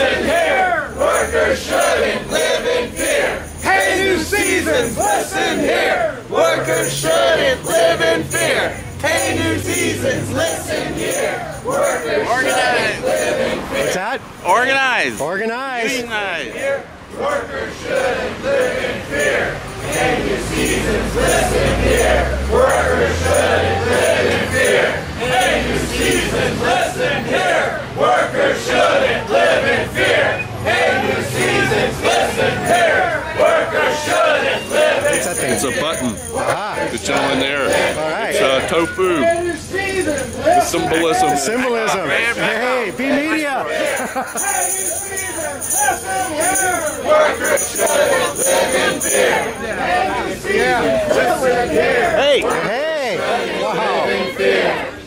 listen here. Workers shouldn't live in fear. Hey, new seasons, listen here. Workers shouldn't live in fear. Hey, new seasons, listen here. Workers shouldn't live in fear. What's that? Organize. Organize. Unionize. Workers shouldn't live in fear. Hey, new seasons, listen here. Workers shouldn't live in fear. Hey, new seasons, listen here. Workers shouldn't live in fear. Hey, new seasons, listen here. Workers shouldn't live in fear. It's a button. Ah. The gentleman there. All right. It's tofu. The symbolism. The symbolism. Hey, be media. Workers shouldn't live in fear. Hey. Hey. Wow.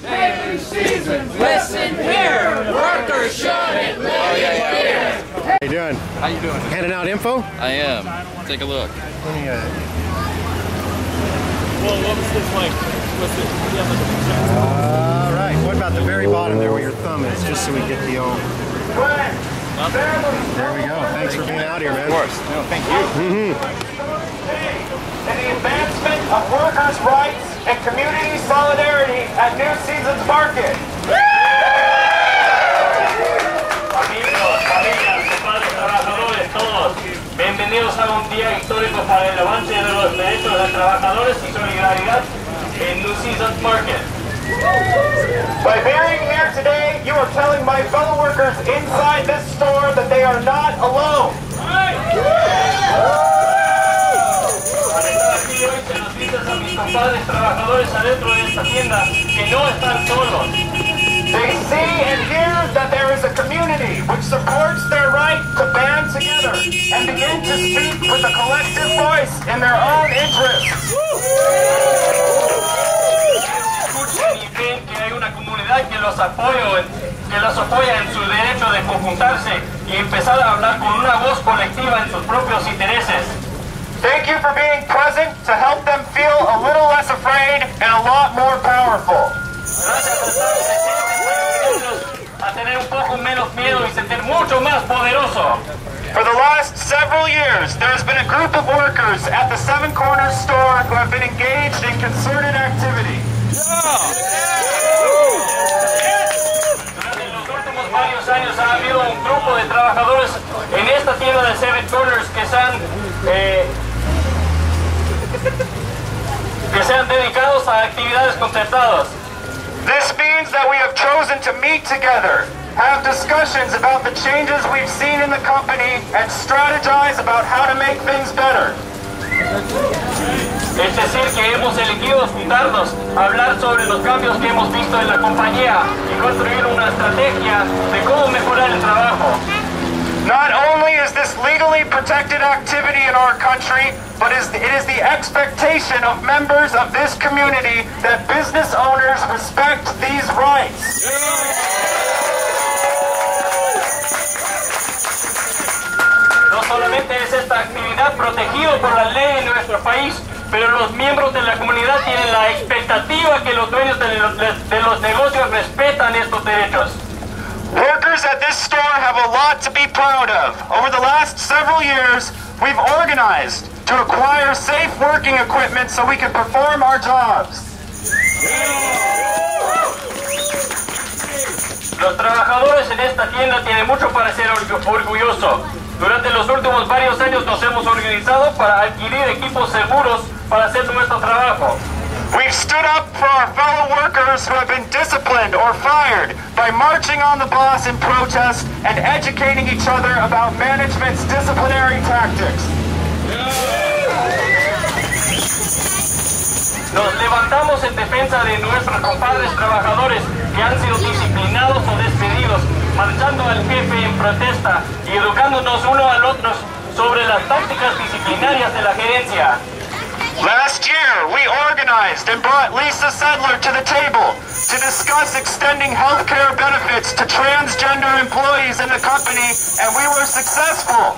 Hey, new seasons, listen here. Workers shouldn't live in fear. How you doing? How you doing? Handing out info? I am. Take a look. Let me, Well, what was this like? What's it? all right. What about the very bottom there where your thumb is, just so we get the old... There we go. Thanks for being out here, man. Of course. No, thank you. In the advancement of workers' rights and community solidarity at New Seasons Market. Amigos, familias, compadres, trabajadores, todos, bienvenidos a un día histórico para el avance de los derechos de trabajadores y solidaridad en New Seasons Market. By being here today, you are telling my fellow workers inside this store that they are not alone. Al estar aquí hoy se los dices a mis compadres trabajadores adentro de esta tienda que no están solos. They see and hear that there is a community which supports their right to band together and begin to speak with a collective voice in their own interests. Escuchen y ven que hay una comunidad que los apoya en su derecho de conjuntarse y empezar a hablar con una voz colectiva en sus propios intereses. Thank you for being present to help them feel a little less afraid and a lot more powerful. Gracias por estar presentes a tener un poco menos miedo y sentir mucho más poderoso. For the last several years, there has been a group of workers at the Seven Corners store who have been engaged in concerted activity. Durante los últimos varios años ha habido un grupo de trabajadores en esta tienda de Seven Corners que se han dedicado a actividades concertadas. This means that we have chosen to meet together, have discussions about the changes we've seen in the company, and strategize about how to make things better. Es decir, que hemos elegido juntarnos, hablar sobre los cambios que hemos visto en la compañía y construir una estrategia de cómo mejorar el trabajo. Not only is this legally protected activity in our country, but it is the expectation of members of this community that business owners respect these rights. No solamente es esta actividad protegida por la ley en nuestro país, pero los miembros de la comunidad tienen la expectativa que los dueños de los negocios respetan estos derechos. Workers at this store have a lot to be proud of. Over the last several years, we've organized to acquire safe working equipment so we can perform our jobs. Los trabajadores en esta tienda tienen mucho para ser orgullosos. Durante los últimos varios años nos hemos organizado para adquirir equipos seguros para hacer nuestro trabajo. We've stood up for our fellow workers who have been disciplined or fired by marching on the boss in protest and educating each other about management's disciplinary tactics. Nos levantamos en defensa de nuestros compadres trabajadores que han sido disciplinados o despedidos, marchando al jefe en protesta y educándonos uno al otro sobre las tácticas disciplinarias de la gerencia. Last year, we organized and brought Lisa Sedler to the table to discuss extending health care benefits to transgender employees in the company, and we were successful.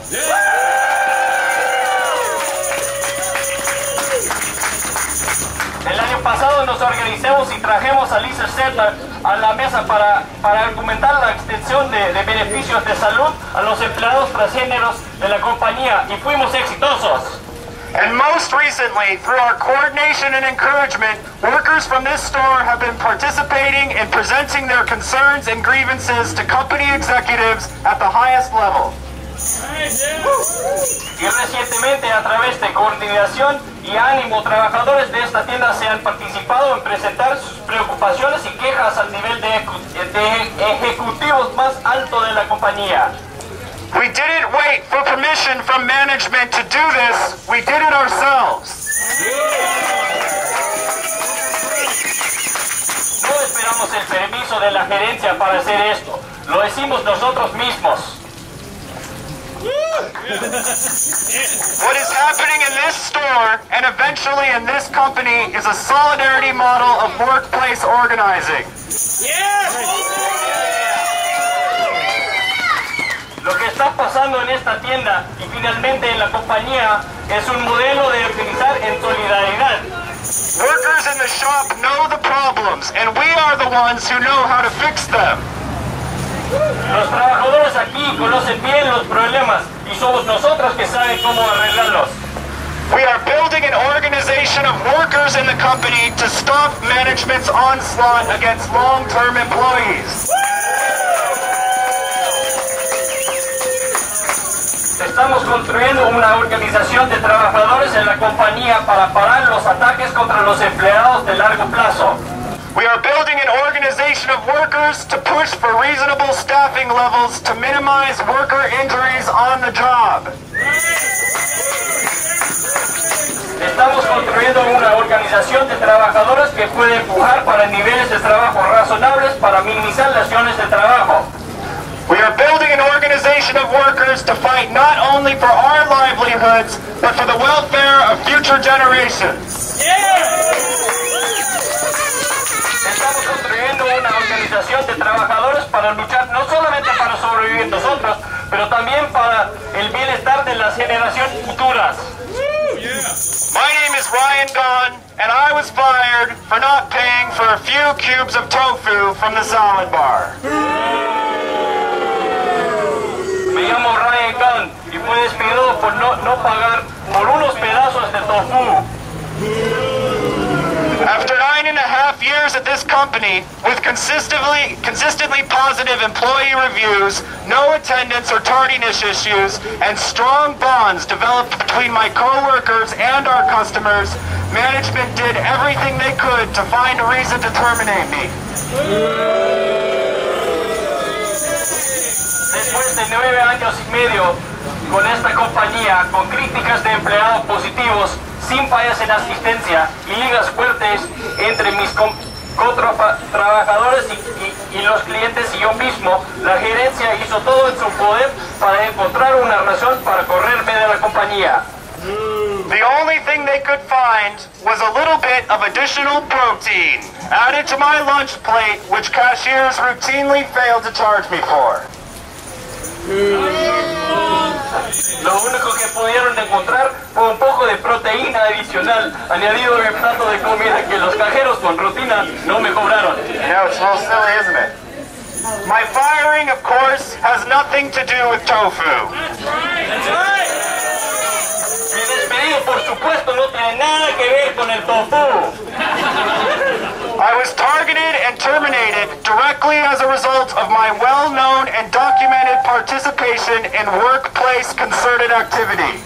El año pasado nos organizamos y trajemos a Lisa Settler a la mesa para argumentar la extensión de beneficios de salud a los empleados transgéneros de la compañía y fuimos exitosos. And most recently, through our coordination and encouragement, workers from this store have been participating in presenting their concerns and grievances to company executives at the highest level. Y recientemente, a través de coordinación y ánimo, trabajadores de esta tienda se han participado en presentar sus preocupaciones y quejas al nivel de ejecutivos más alto de la compañía. We didn't wait for permission from management to do this, we did it ourselves. No esperamos el permiso de la gerencia para hacer esto, lo hicimos nosotros mismos. What is happening in this store and eventually in this company is a solidarity model of workplace organizing. Lo que está pasando en esta tienda y finalmente en la compañía es un modelo de organizar en solidaridad. Workers in the shop know the problems and we are the ones who know how to fix them. Los trabajadores aquí conocen bien los problemas y somos nosotros que saben cómo arreglarlos. We are building an organization of workers in the company to stop management's onslaught against long-term employees. Estamos construyendo una organización de trabajadores en la compañía para parar los ataques contra los empleados de largo plazo. We are building an organization of workers to push for reasonable staffing levels to minimize worker injuries on the job. Estamos construyendo una organización de trabajadores que puede empujar para niveles de trabajo razonables para minimizar lesiones de trabajo. We are building an organization of workers to fight not only for our livelihoods, but for the welfare of future generations. Estamos construyendo una organización de trabajadores para luchar no solamente para sobrevivir nosotros, pero también para el bienestar de las generaciones futuras. My name is Ryan Gaughan, and I was fired for not paying for a few cubes of tofu from the salad bar. Me llamo Ryan Gaughan y fui despedido por no pagar por unos pedazos de tofu. After 9.5 years at this company, with consistently positive employee reviews, no attendance or tardiness issues, and strong bonds developed between my co-workers and our customers, management did everything they could to find a reason to terminate me. Después de 9 años y medio con esta compañía, con críticas de empleados positivos, sin fallas en asistencia y ligas fuertes entre mis trabajadores y los clientes y yo mismo, la gerencia hizo todo en su poder para encontrar una razón para correrme de la compañía. The only thing they could find was a little bit of additional protein added to my lunch plate, which cashiers routinely failed to charge me for. Lo único que pudieron encontrar fue un poco de proteína adicional añadido en el plato de comida que los cajeros con rutina no me cobraron. Yeah, it's a little silly, isn't it? My firing, of course, has nothing to do with tofu. Mi despedido, por supuesto, no tiene nada que ver con el tofu. I was targeted and terminated directly as a result of my well-known and documented participation in workplace concerted activity.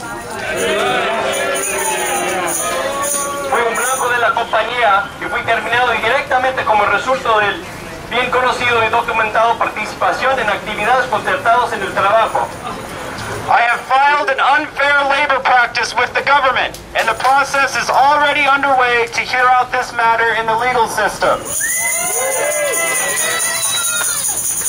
Fui un blanco de la compañía y fui terminado directamente como resultado del bien conocido y documentado participación en actividades concertadas en el trabajo. I have filed an unfair labor practice with the government, and the process is already underway to hear out this matter in the legal system.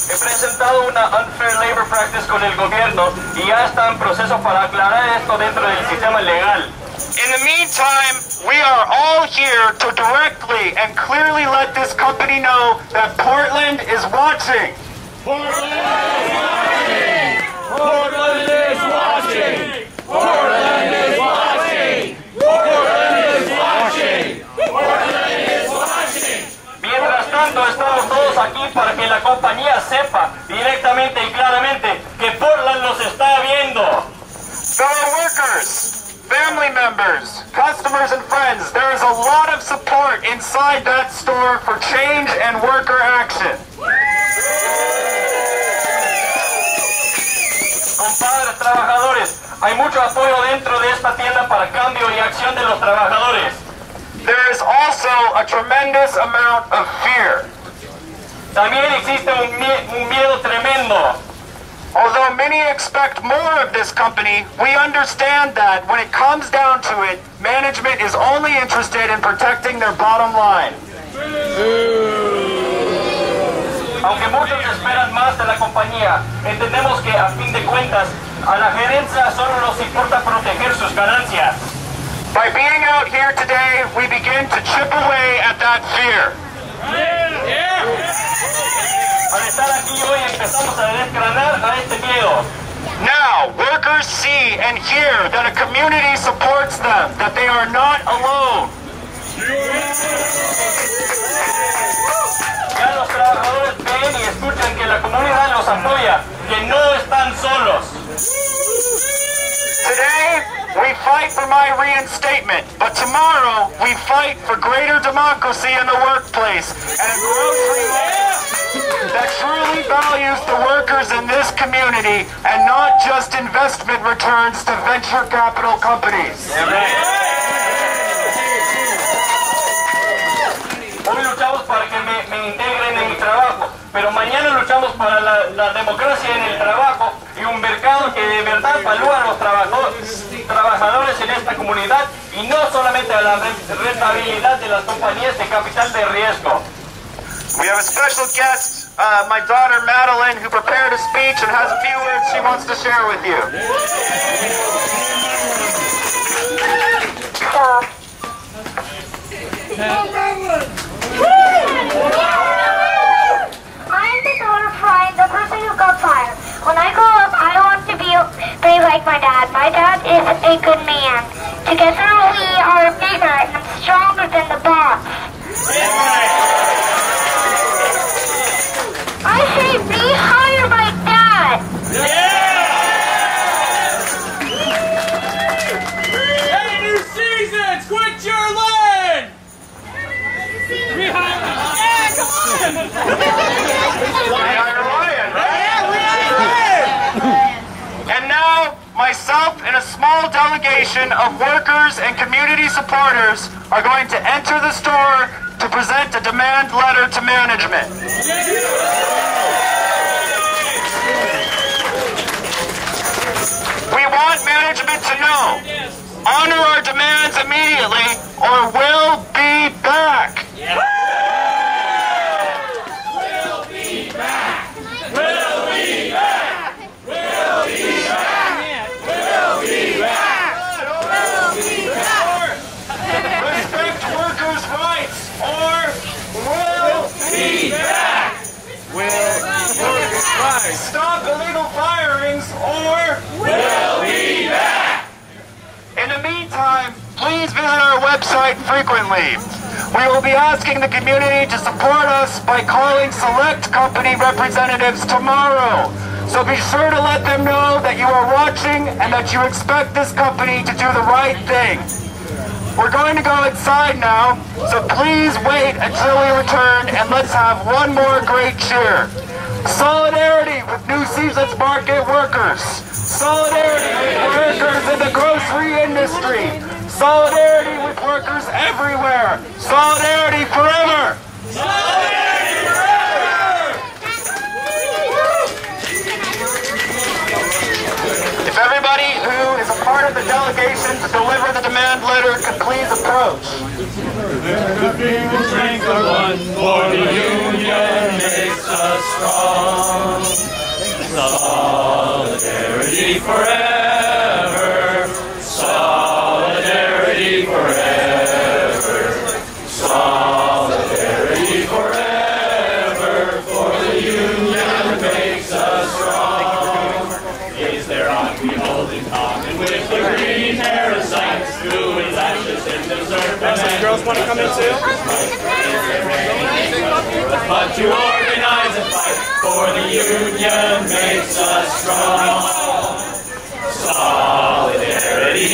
He presentado una unfair labor practice con el gobierno y ya está en proceso para aclarar esto dentro del sistema legal. In the meantime, we are all here to directly and clearly let this company know that Portland is watching. Portland is watching! Portland is watching! Portland is watching! Portland is watching! Portland workers, family members, customers, and friends, there is a lot of support inside that store for change and worker action. Compadres trabajadores, hay mucho apoyo dentro de esta tienda para cambio y acción de los trabajadores. There is also a tremendous amount of fear. También existe un miedo tremendo. Although many expect more of this company, we understand that when it comes down to it, management is only interested in protecting their bottom line. Aunque muchos esperan más de la compañía, entendemos que a fin de cuentas a la gerencia solo nos importa proteger sus ganancias. By being out here today, we begin to chip away at that fear. Al estar aquí hoy empezamos a desgranar a este miedo. Now, workers see and hear that a community supports them, that they are not alone. Ya los trabajadores ven y escuchan que la comunidad los apoya, que no están solos. Today, we fight for my reinstatement, but tomorrow we fight for greater democracy in the workplace and a grocery that truly values the workers in this community and not just investment returns to venture capital companies. Hoy luchamos para que me integren en mi trabajo, pero mañana luchamos para la democracia en el trabajo y un mercado que de verdad valúa a los trabajadores en esta comunidad y no solamente a la rentabilidad de las compañías de capital de riesgo. We have a special guest, my daughter Madeline, who prepared a speech and has a few words she wants to share with you. I'm the daughter of Ryan, the person who got fired. When I grow up, I want to be like my dad. My dad is a good man. Together we are bigger and stronger than the boss. I say rehire my dad. Hey, new seasons! Quit your lane! Rehire Ryan, right? And now, myself and a small delegation of workers and community supporters are going to enter the store to present a demand letter to management. We want management to know, honor our demands immediately or we'll be back. Respect workers' rights or we'll be back. Stop illegal firings or we'll be back. In the meantime, please visit our website frequently. We will be asking the community to support us by calling select company representatives tomorrow. So be sure to let them know that you are watching and that you expect this company to do the right thing. We're going to go inside now, so please wait until we return and let's have one more great cheer. Solidarity with New Seasons Market workers. Solidarity with workers in the grocery industry. Solidarity with workers everywhere. Solidarity forever. Solidarity forever. If everybody who is a part of the delegation to deliver the demand letter could please approach. Strength of one, for the union makes us strong. Solidarity forever. Solidarity forever. Solidarity forever. For the union makes us strong. Is there aught we hold in common with the green parasites who is ashes in desert? Some girls want to come in too? But to organize and fight for the union makes us strong. Solidarity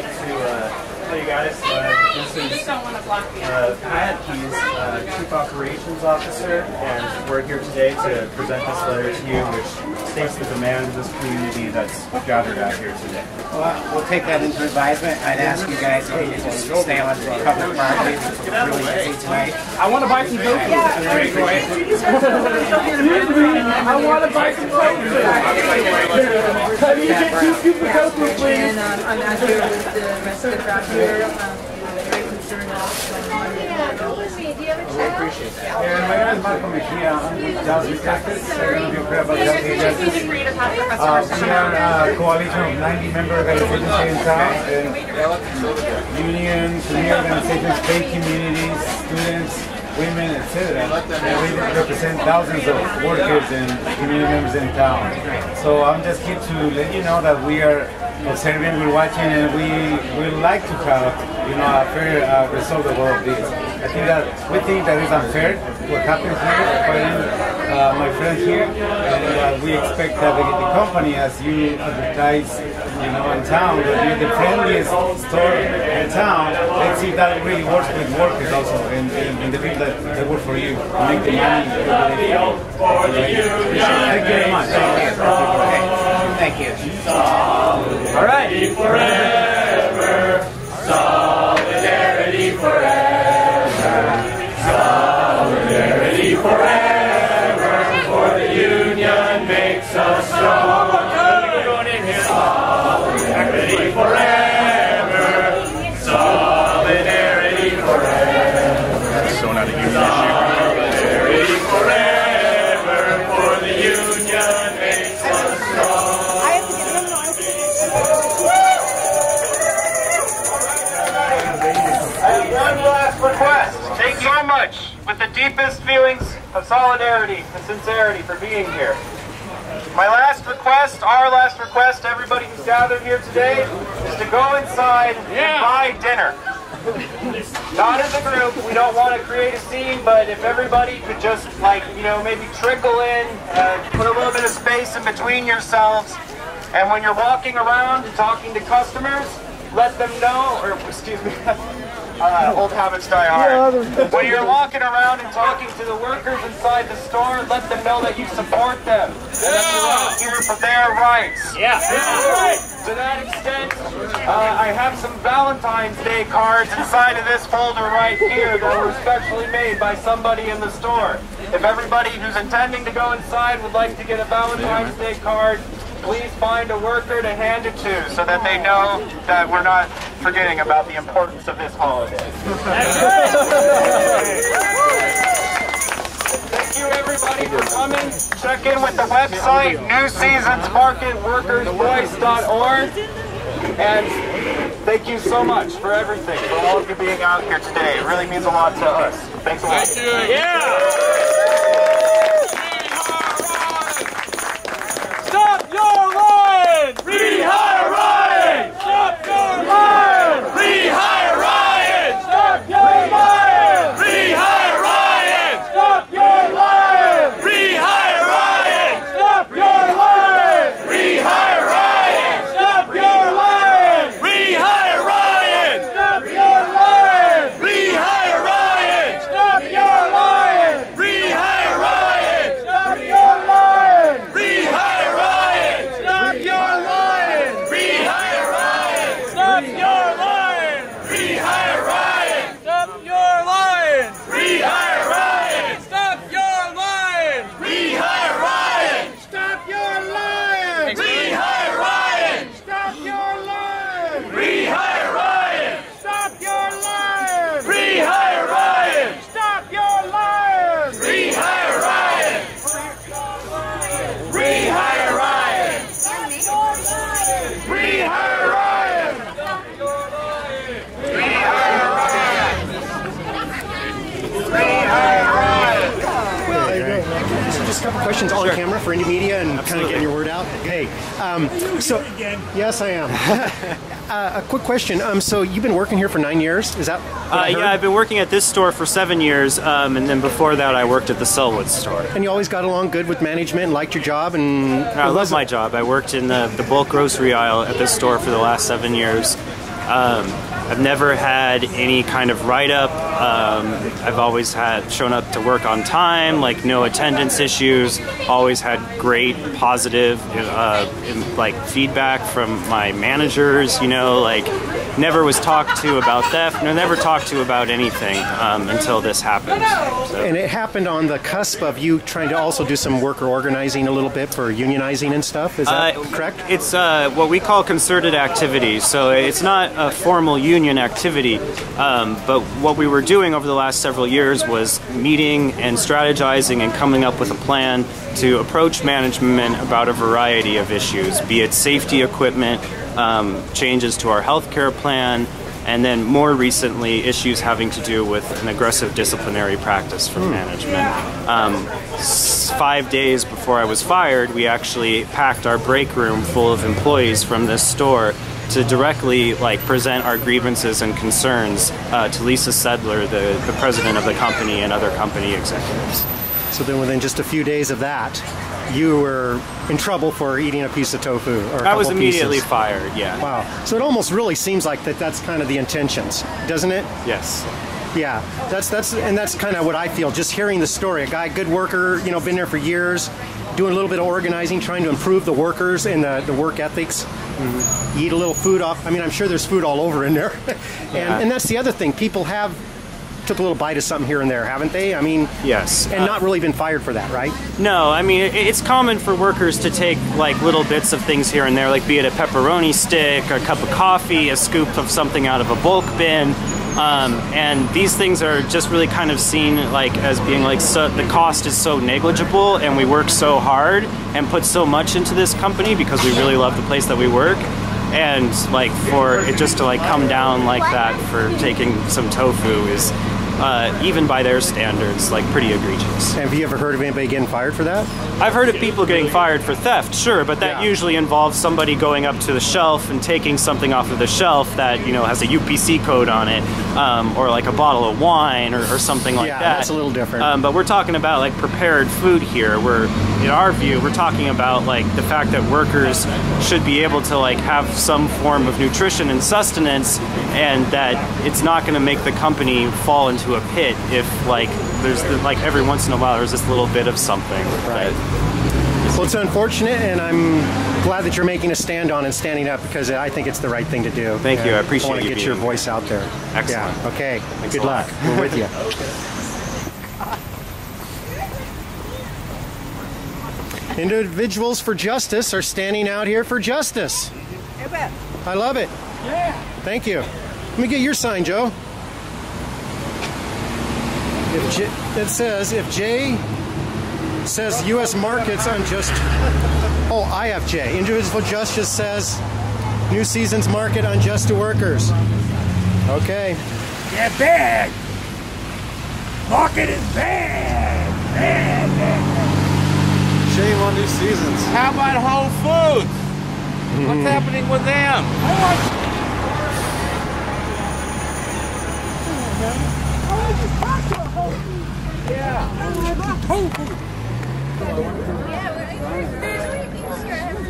like to tell you guys this is Pat. He's Chief Operations Officer, and we're here today to present this letter to you, which states the demand of this community that's gathered out here today. Well, we'll take that into advisement. I'd ask you guys if you just stay on public property. It's really busy tonight. I want to buy some coke. I want to buy some coke. Can you get 2 scoops of coke, please? I'm out here with the rest of the crowd here. Very concerned about We appreciate that. My name is Marco Mejia. I'm with Jazz Tactics. I'm going to be a about Jazz. We are a coalition of 90 member organizations here in town. Unions, community organizations, faith communities, students, women, etc. And we represent thousands of workers and community members in town. So I'm just here to let you know that we are observing, we're watching, and we would like to have, a fair result of all of this. We think that it's unfair what happens here, according my friend here, and we expect that the company, as you advertise, in town, that you're the friendliest store in town. Let's see if that really works with workers also, and the people that work for you, make the money. Thank you very much. Thank you. All right. Forever, solidarity forever, solidarity forever, for the union makes us strong. Solidarity forever, solidarity forever, So not a union solidarity forever, for the union makes us strong. One last request. Thank you so much, with the deepest feelings of solidarity and sincerity, for being here. My last request, our last request to everybody who's gathered here today, is to go inside and buy dinner. Not as a group, we don't want to create a scene, but if everybody could just, maybe trickle in, put a little bit of space in between yourselves, and when you're walking around and talking to customers, let them know, old habits die hard. When you're walking around and talking to the workers inside the store, let them know that you support them. That you're out here for their rights. To that extent, I have some Valentine's Day cards inside of this folder right here that were specially made by somebody in the store. If everybody who's intending to go inside would like to get a Valentine's Day card, please find a worker to hand it to so that they know that we're not forgetting about the importance of this holiday. Thank you everybody for coming. Check in with the website, newseasonsmarketworkersvoice.org. And thank you so much for everything, for all of you being out here today. It really means a lot to us. Thanks a lot. Thank you. Stop your line! Rehire Ryan! Stop your line! Rehire Ryan! Stop your line! Rehire Ryan! Stop your line! Rehire Ryan! Stop your line! Rehire Ryan! Stop your line! Rehire Ryan! Stop your line! Rehire Ryan! Stop your line! Rehire Ryan! Stop your line! Rehire Ryan! Stop your line! Rehire Ryan! Stop your line! Rehire Ryan! Stop your line! Rehire Ryan! Stop your line! Rehire Ryan! Stop your line! Rehire Ryan! Stop your line! Rehire Ryan! Stop your line! Rehire Ryan! Stop your line! Rehire Ryan! Rehire Ryan! Rehire Ryan! Just a couple questions on camera for indie media and kind of getting your word out. Hey, yes, I am. A quick question. So you've been working here for 9 years? Is that? Yeah, I've been working at this store for 7 years, and then before that, I worked at the Selwood store. And you always got along good with management and liked your job? And I love my job. I worked in the bulk grocery aisle at this store for the last 7 years. I've never had any kind of write-up. I've always shown up to work on time, like no attendance issues. Always had great positive like feedback from my managers. You know, like never was talked to about theft. Never talked to about anything until this happened. So. And it happened on the cusp of you trying to also do some worker organizing a little bit for unionizing and stuff. Is that correct? It's what we call concerted activity. So it's not a formal union activity, but what we were doing over the last several years was meeting and strategizing and coming up with a plan to approach management about a variety of issues, be it safety equipment, changes to our healthcare plan, and then more recently issues having to do with an aggressive disciplinary practice from management. 5 days before I was fired, we actually packed our break room full of employees from this store to directly present our grievances and concerns to Lisa Sedler, the president of the company, and other company executives. So then within just a few days of that, you were in trouble for eating a piece of tofu, or I was immediately fired, yeah. Wow. So it almost really seems like that's kind of the intentions, doesn't it? Yes. Yeah, that's kind of what I feel, just hearing the story. A guy, good worker, you know, been there for years, doing a little bit of organizing, trying to improve the workers and the work ethics. Mm-hmm. Eat a little food off. I mean, I'm sure there's food all over in there. And that's the other thing. People have took a little bite of something here and there, haven't they? I mean, yes. And not really been fired for that, right? No, I mean, it's common for workers to take little bits of things here and there, like be it a pepperoni stick, a cup of coffee, a scoop of something out of a bulk bin. And these things are just really kind of seen as being so the cost is so negligible, and we work so hard and put so much into this company because we really love the place that we work. And for it just to come down like that for taking some tofu is even by their standards pretty egregious. Have you ever heard of anybody getting fired for that? I've heard of people getting fired for theft, sure, but that usually involves somebody going up to the shelf and taking something off of the shelf that has a UPC code on it, or a bottle of wine or something like that. Yeah, that's a little different. But we're talking about prepared food here. In our view, we're talking about the fact that workers should be able to have some form of nutrition and sustenance, and that it's not going to make the company fall into a pit if there's every once in a while there's this little bit of something. Right. Well, it's unfortunate, and I'm glad that you're making a stand on and standing up, because I think it's the right thing to do. Thank you. I appreciate you. I want to get your voice out there. Excellent. Yeah. Okay. Thanks Good luck. We're with you. Individuals for Justice are standing out here for justice. I love it. Yeah. Thank you. Let me get your sign, Joe. It says, if J says U.S. markets unjust. Oh, IFJ. Individual Justice says New Season's market unjust to workers. Okay. Yeah, bad. Market is bad. Bad, bad. Shame on New Seasons. How about Whole Foods? What's happening with them? Yeah.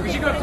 We should go to